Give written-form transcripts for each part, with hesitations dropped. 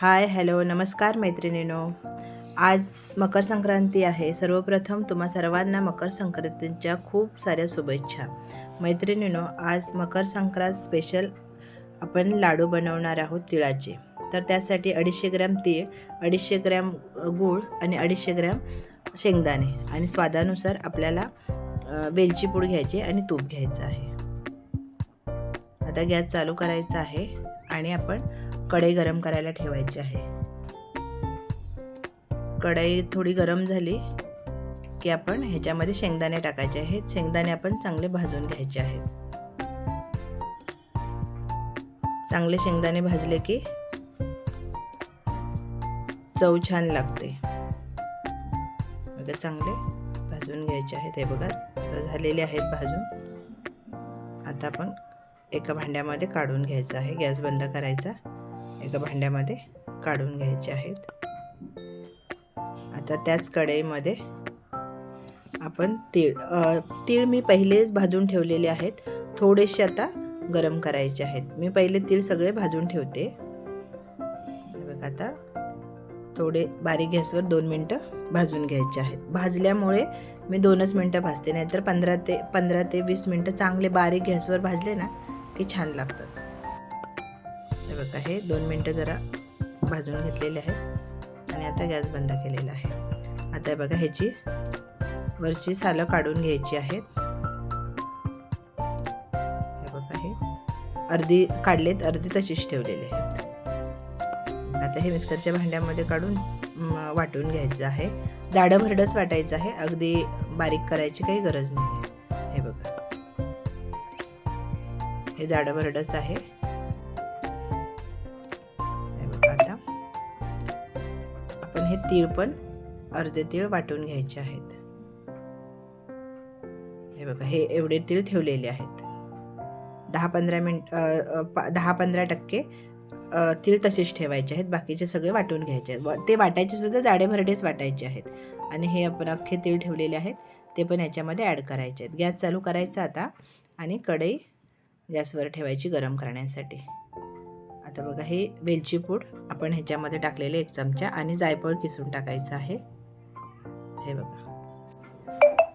Hi hello नमस्कार मैत्रिणींनो, आज मकर संक्रांती आहे। सर्वप्रथम तुम्हा सर्वांना मकर संक्रांतीच्या खूप साऱ्या शुभेच्छा। मैत्रिणींनो, आज मकर संक्रांत स्पेशल आपण लाडू बनवणार आहोत तिळाचे। तर त्यासाठी 250 ग्रॅम तीळ, 250 ग्रॅम गूळ आणि 250 ग्रॅम शेंगदाणे आणि स्वादानुसार आपल्याला वेलची पूड घ्यायची आणि तूप घ्यायचं आहे। आता गॅस चालू करायचा आहे आणि आपण कढई गरम करायला ठेवायची आहे। कढई थोडी गरम झाली की आपण ह्याच्यामध्ये शेंगदाणे टाकायचे आहेत। शेंगदाणे आपण चांगले भाजून घ्यायचे आहेत। चांगले शेंगदाणे भाजले की चव छान लागते। बघा, चांगले भाजून घ्यायचे आहेत। हे बघा, तर झालेले आहेत भाजून। आता आपण एका भांड्यामध्ये काढून घ्यायचं आहे। गॅस बंद करायचा, एका भांड्यामध्ये काढून घ्यायचे आहेत। आता त्याच कढईमध्ये आपण तीळ मी पहिलेच भाजून ठेवलेले आहेत। थोडेसे आता गरम करायचे आहेत। मी पहिले तीळ सगळे भाजून ठेवते। बघा, आता थोडे बारीक गॅसवर 2 मिनिटं भाजून घ्यायचे आहेत। भाजल्यामुळे मी 2च मिनिटं भाजते, नाहीतर 15 ते 20 मिनिटं चांगले बारीक गॅसवर भाजले ना की छान लागतात। हे बघा, हे 2 मिनिटं जरा भाजून घेतलेले आहेत आणि आता गॅस बंद केलेला आहे। आता बघा, ह्याची वरची सालं काढून घ्यायची आहेत। हे बघा, हे अर्धी काढलेत, अर्धी तशीच ठेवलेले आहेत। आता हे मिक्सरच्या भांड्यामध्ये काढून वाटून घ्यायचं आहे। जाडं भरडच वाटायचं आहे, अगदी बारीक करायची काही गरज नाही। हे बघा, हे जाडं भरडच आहे। हे बघा, आता आपण हे तीळ पण अर्धे तीळ वाटून घ्यायचे आहेत। हे बघा, हे एवढे तीळ ठेवलेले आहेत। 10-15% तीळ तसेच ठेवायचे आहेत, बाकीचे सगळे वाटून घ्यायचे आहेत। ते वाटायचे सुद्धा जाडे भरडेच वाटायचे आहेत। आणि हे आपण अख्खे तीळ ठेवलेले आहेत ते पण याच्यामध्ये ॲड करायचे आहेत। गॅस चालू करायचा आता आणि कढई गॅसवर ठेवायची गरम करण्यासाठी। आता बघा, हे वेलची पूड आपण ह्याच्यामध्ये टाकलेले 1 चमचा आणि जायफळ किसून टाकायचं आहे। हे बघा,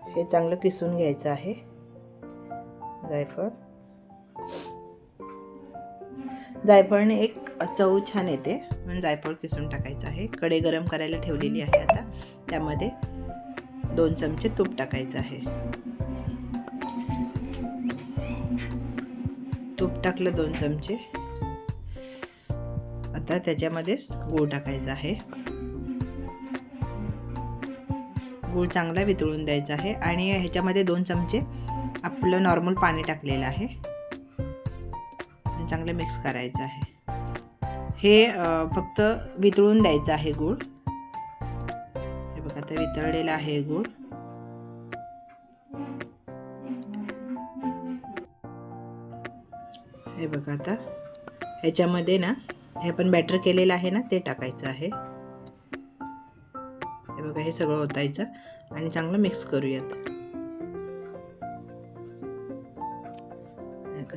हे चांगलं किसून घ्यायचं आहे जायफळने एक चव छान येते, म्हणून जायफळ किसून टाकायचं आहे। कढई गरम करायला ठेवलेली आहे। आता त्यामध्ये 2 चमचे तूप टाकायचं आहे। तूप टाकलं 2 चमचे। आता त्याच्यामध्येच गूळ टाकायचा आहे। गूळ चांगला वितळून द्यायचा आहे आणि ह्याच्यामध्ये 2 चमचे आपलं नॉर्मल पाणी टाकलेलं आहे। चांगलं मिक्स करायचं आहे। हे फक्त वितळून द्यायचं आहे गूळ। हे बघा, आता वितळलेला आहे गूळ। हे बघा, आता ह्याच्यामध्ये ना हे आपण बॅटर केलेलं आहे ना ते टाकायचं आहे। हे बघा, हे सगळं ओतायचं आणि चांगलं मिक्स करूयात।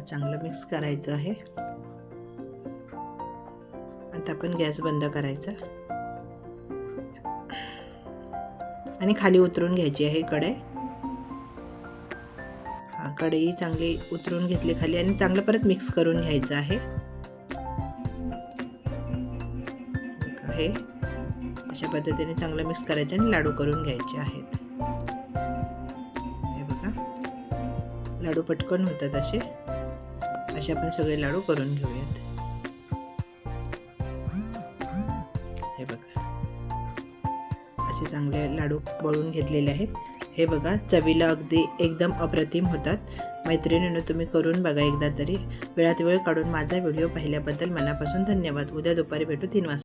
चांगलं मिक्स करायचं आहे। आता आपण गॅस बंद करायचा आणि खाली उतरून घ्यायची आहे कढई। कढई चांगली उतरून घेतली खाली आणि चांगलं परत मिक्स करून घ्यायचं आहे। हे अशा पद्धतीने चांगलं मिक्स करायचं आणि लाडू करून घ्यायचे आहेत। हे बघा, लाडू पटकन होतात असे आपण सगळे लाडू करून घेऊयात। हे बघा, असे चांगले लाडू वळून घेतलेले आहेत। हे बघा, चवीला अगदी एकदम अप्रतिम होतात। मैत्रिणींनो, तुम्ही करून बघा एकदा तरी। वेळात वेळ काढून माझा व्हिडिओ पाहिल्याबद्दल मनापासून धन्यवाद। उद्या दुपारी भेटू 3 वाजता।